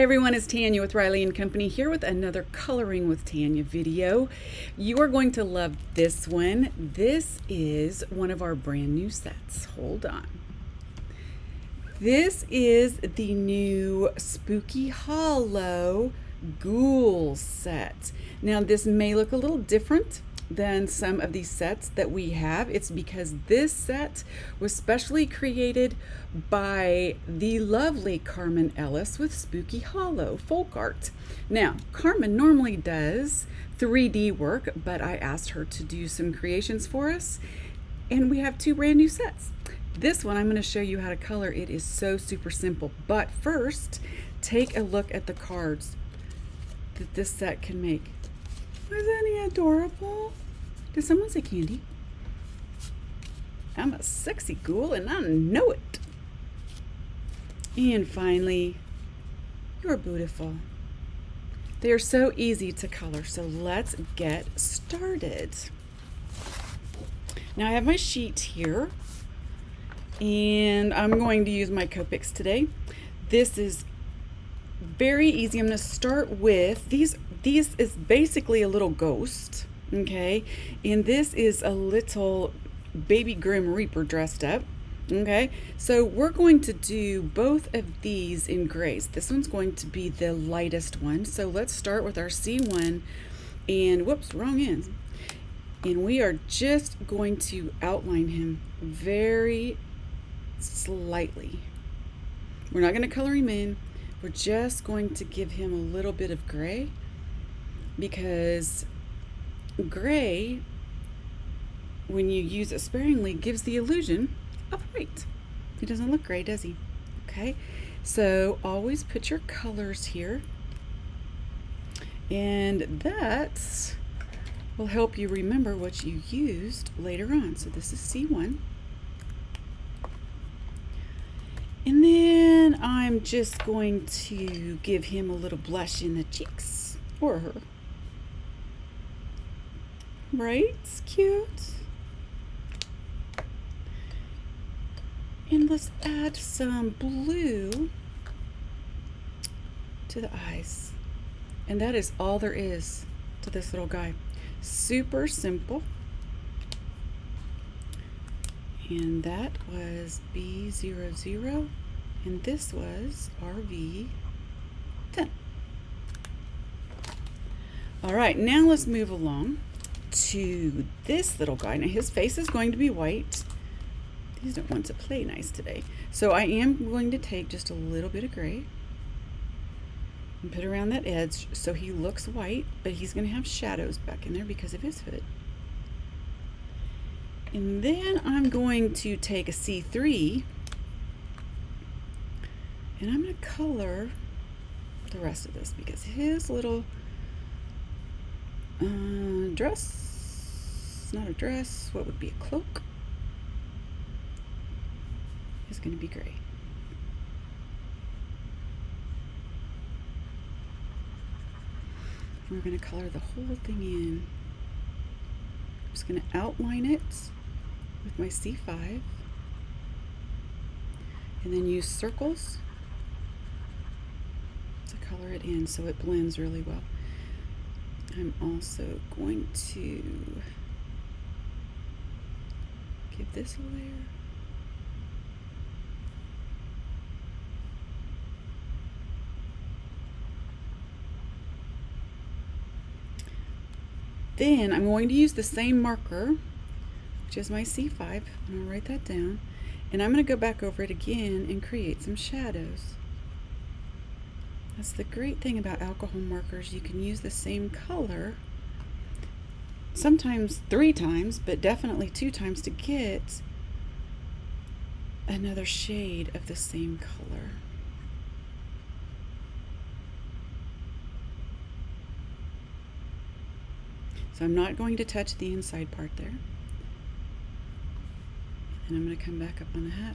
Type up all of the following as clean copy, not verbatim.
everyone, it's Tanya with Riley & Company here with another Coloring with Tanya video. You are going to love this one. This is one of our brand new sets. Hold on. This is the new Spooky Hollow Ghouls set. Now this may look a little different than some of these sets that we have. It's because this set was specially created by the lovely Carmen Ellis with Spooky Hollow Folk Art. Now, Carmen normally does 3D work, but I asked her to do some creations for us, and we have two brand new sets. This one I'm going to show you how to color. It is so super simple, but first, take a look at the cards that this set can make. Isn't he adorable? Did someone say candy? I'm a sexy ghoul and I know it. And finally, you're beautiful. They are so easy to color, so let's get started. Now I have my sheet here, and I'm going to use my Copics today. This is very easy. I'm going to start with these is basically a little ghost, okay, and this is a little baby Grim Reaper dressed up, okay. So we're going to do both of these in grays. This one's going to be the lightest one, so let's start with our C1, and whoops, wrong end, and we are just going to outline him very slightly. We're not going to color him in. We're just going to give him a little bit of gray, because gray, when you use it sparingly, gives the illusion of white. He doesn't look gray, does he? Okay, so always put your colors here, and that will help you remember what you used later on. So this is C1. And then I'm just going to give him a little blush in the cheeks, or her. Right? It's cute. And let's add some blue to the eyes. And that is all there is to this little guy. Super simple. And that was B00, and this was RV10. All right, now let's move along to this little guy. Now his face is going to be white. These don't want to play nice today. So I am going to take just a little bit of gray and put around that edge so he looks white, but he's going to have shadows back in there because of his hood. And then I'm going to take a C3 and I'm going to color the rest of this, because his little dress, not a dress, what would be a cloak, is going to be gray. We're going to color the whole thing in. I'm just going to outline it with my C5 and then use circles to color it in so it blends really well. I'm also going to give this a layer. Then I'm going to use the same marker, which is my C5. I'm going to write that down, and I'm going to go back over it again and create some shadows. That's the great thing about alcohol markers. You can use the same color sometimes 3 times, but definitely 2 times to get another shade of the same color. So I'm not going to touch the inside part there. And I'm going to come back up on the hat.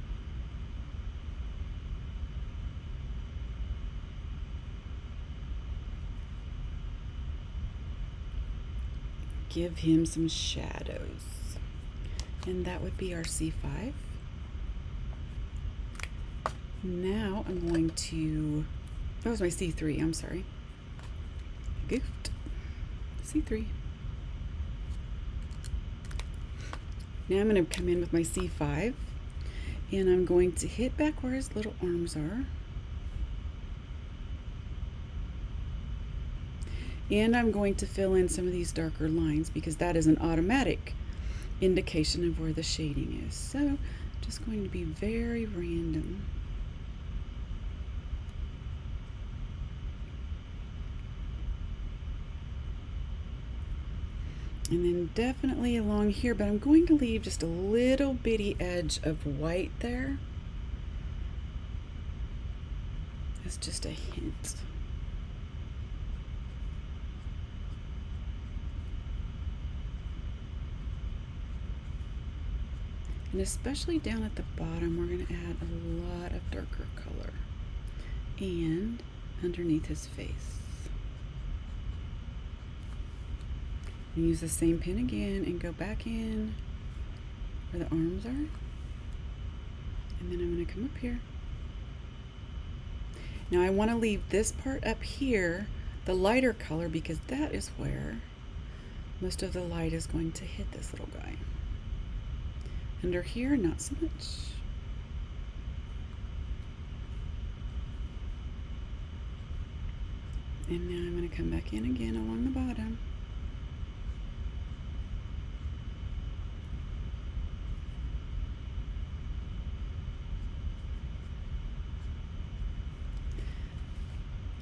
Give him some shadows. And that would be our C5. Now I'm going to That was my C3, I'm sorry. Goofed. C3. Now I'm going to come in with my C5, and I'm going to hit back where his little arms are. And I'm going to fill in some of these darker lines because that is an automatic indication of where the shading is. So just going to be very random. And then definitely along here, but I'm going to leave just a little bitty edge of white there. It's just a hint. And especially down at the bottom, we're going to add a lot of darker color. And underneath his face. And use the same pen again and go back in where the arms are. And then I'm going to come up here. Now I want to leave this part up here, the lighter color, because that is where most of the light is going to hit this little guy. Under here, not so much. And now I'm going to come back in again along the bottom.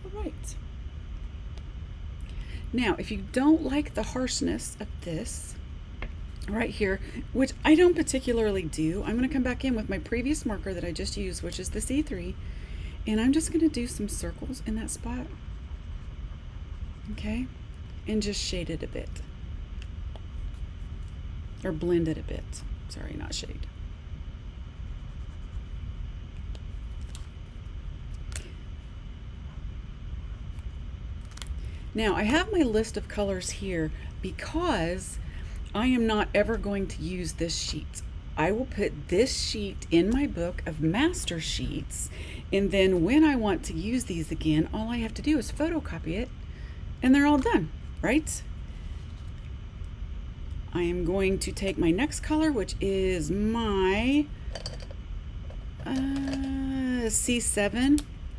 All right. Now, if you don't like the harshness of this right here, which I don't particularly do, I'm going to come back in with my previous marker that I just used, which is the C3, and I'm just going to do some circles in that spot. Okay, and just shade it a bit, or blend it a bit. Sorry, not shade. Now I have my list of colors here because I am not ever going to use this sheet. I will put this sheet in my book of master sheets, and then when I want to use these again, all I have to do is photocopy it and they're all done, right? I am going to take my next color, which is my C7.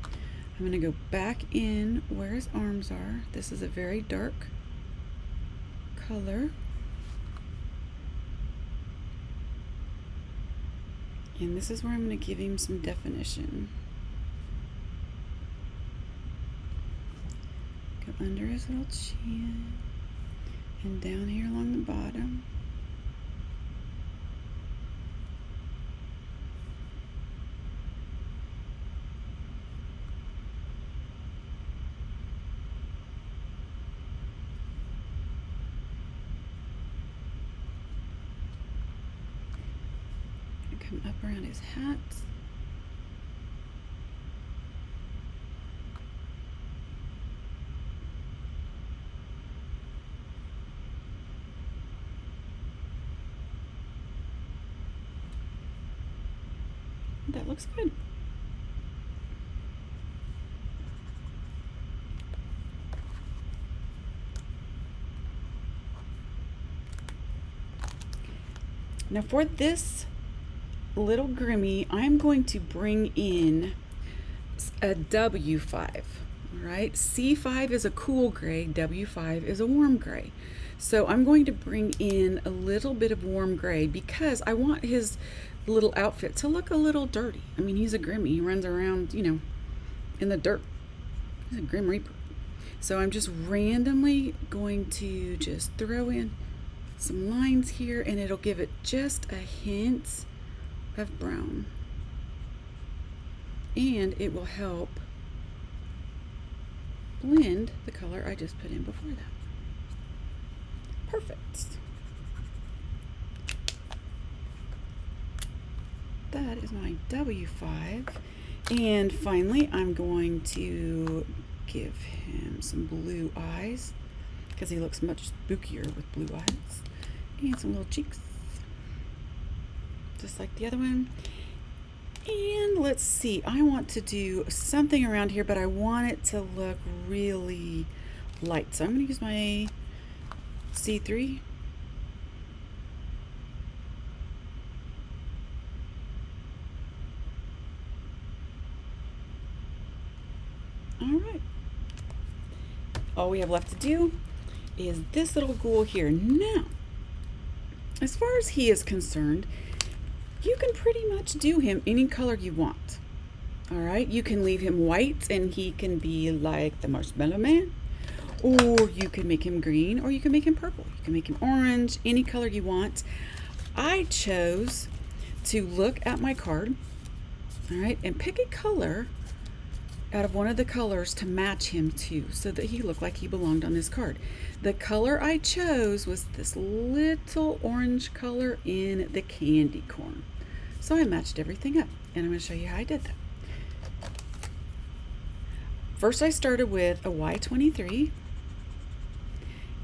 I'm going to go back in where his arms are. This is a very dark color. And this is where I'm going to give him some definition. Go under his little chin and down here along the bottom. Come up around his hat. That looks good. Now for this little Grimmy, I'm going to bring in a W5. All right, C5 is a cool gray, W5 is a warm gray. So I'm going to bring in a little bit of warm gray because I want his little outfit to look a little dirty. I mean, he's a Grimmy. He runs around, you know, in the dirt. He's a Grim Reaper. So I'm just randomly going to just throw in some lines here, and it'll give it just a hint of brown. And it will help blend the color I just put in before that. Perfect. That is my W5. And finally, I'm going to give him some blue eyes because he looks much spookier with blue eyes. And some little cheeks, just like the other one. And let's see, I want to do something around here, but I want it to look really light. So I'm going to use my C3. All right. All we have left to do is this little ghoul here. Now, as far as he is concerned, you can pretty much do him any color you want. All right, you can leave him white and he can be like the Marshmallow Man, or you can make him green, or you can make him purple, you can make him orange, any color you want. I chose to look at my card, all right, and pick a color out of one of the colors to match him to, so that he looked like he belonged on this card. The color I chose was this little orange color in the candy corn. So I matched everything up, and I'm going to show you how I did that. First, I started with a Y23,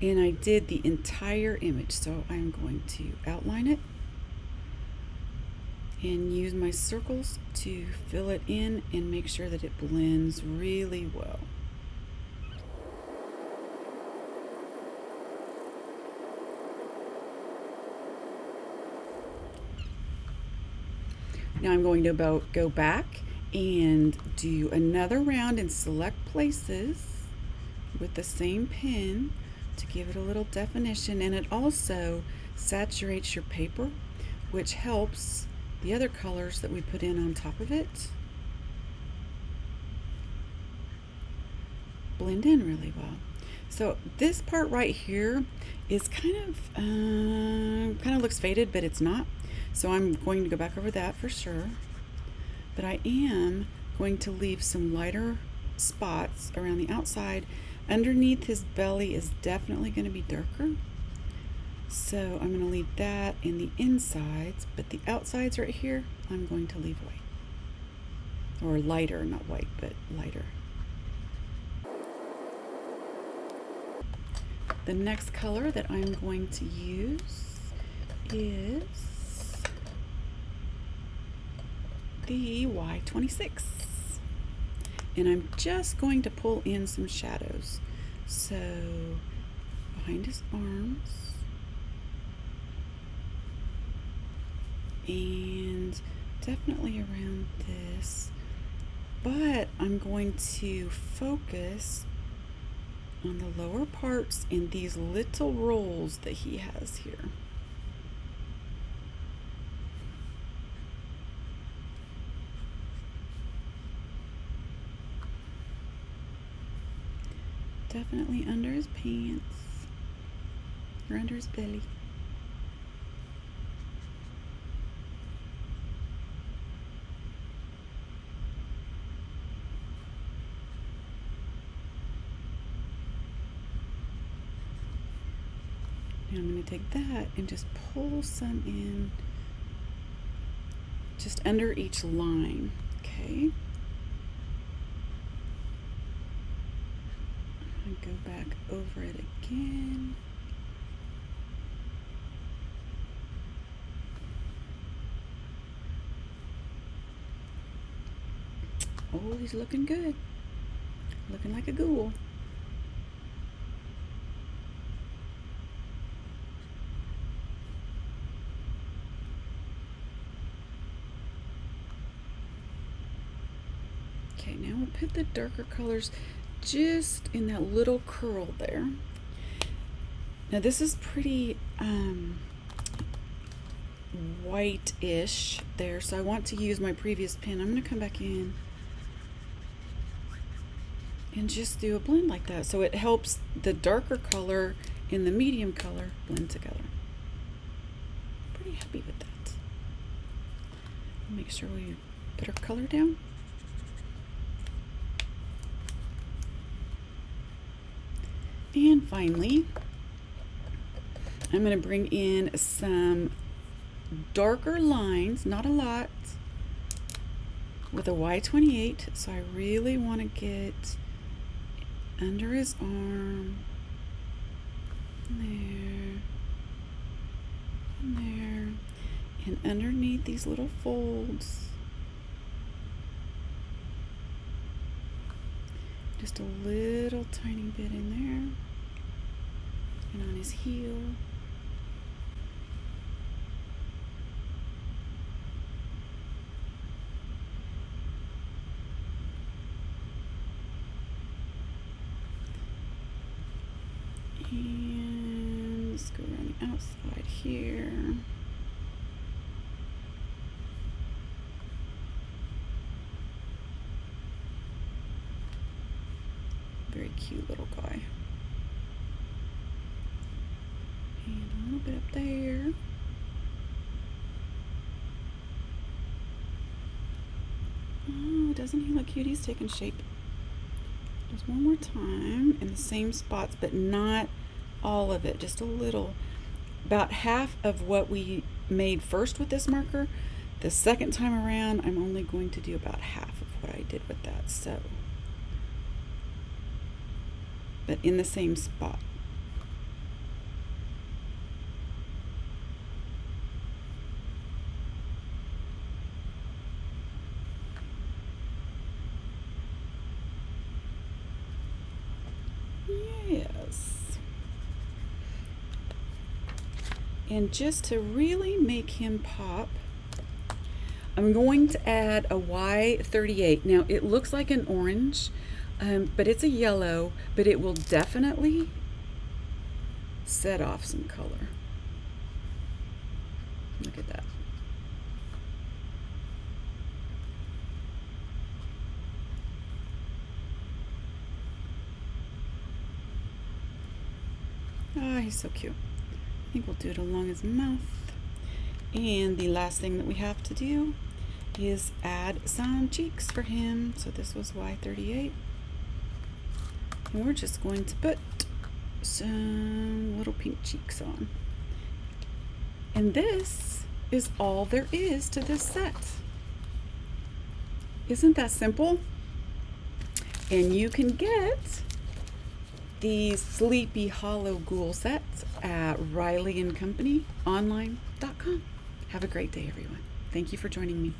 and I did the entire image. So I'm going to outline it and use my circles to fill it in and make sure that it blends really well. Now I'm going to go back and do another round and select places with the same pen to give it a little definition, and it also saturates your paper, which helps the other colors that we put in on top of it blend in really well. So this part right here is kind of looks faded, but it's not. So I'm going to go back over that for sure. But I am going to leave some lighter spots around the outside. Underneath his belly is definitely going to be darker. So I'm going to leave that in the insides, but the outsides right here, I'm going to leave white. Or lighter, not white, but lighter. The next color that I'm going to use is the Y26, and I'm just going to pull in some shadows. So behind his arms and definitely around this, but I'm going to focus on the lower parts in these little rolls that he has here. Definitely under his pants or under his belly. Now I'm going to take that and just pull some in just under each line, okay? Go back over it again. Oh, he's looking good. Looking like a ghoul. Okay, now we'll put the darker colors just in that little curl there. Now this is pretty white-ish there, so I want to use my previous pen. I'm going to come back in and just do a blend like that, so it helps the darker color and the medium color blend together. Pretty happy with that. Make sure we put our color down. And finally, I'm going to bring in some darker lines, not a lot, with a Y28. So I really want to get under his arm, there, and there, and underneath these little folds. Just a little tiny bit in there. And on his heel. And let's go around the outside here. Very cute little guy. And a little bit up there. Oh, doesn't he look cute? He's taking shape. Just one more time in the same spots, but not all of it, just a little. About half of what we made first with this marker. The second time around, I'm only going to do about half of what I did with that, so. But in the same spot. Yes. And just to really make him pop, I'm going to add a Y38. Now it looks like an orange, but it's a yellow, but it will definitely set off some color. Look at that. Ah, he's so cute. I think we'll do it along his mouth. And the last thing that we have to do is add some cheeks for him. So this was Y38. And we're just going to put some little pink cheeks on. And this is all there is to this set. Isn't that simple? And you can get these Sleepy Hollow Ghoul sets at RileyandCompanyOnline.com. Have a great day, everyone. Thank you for joining me.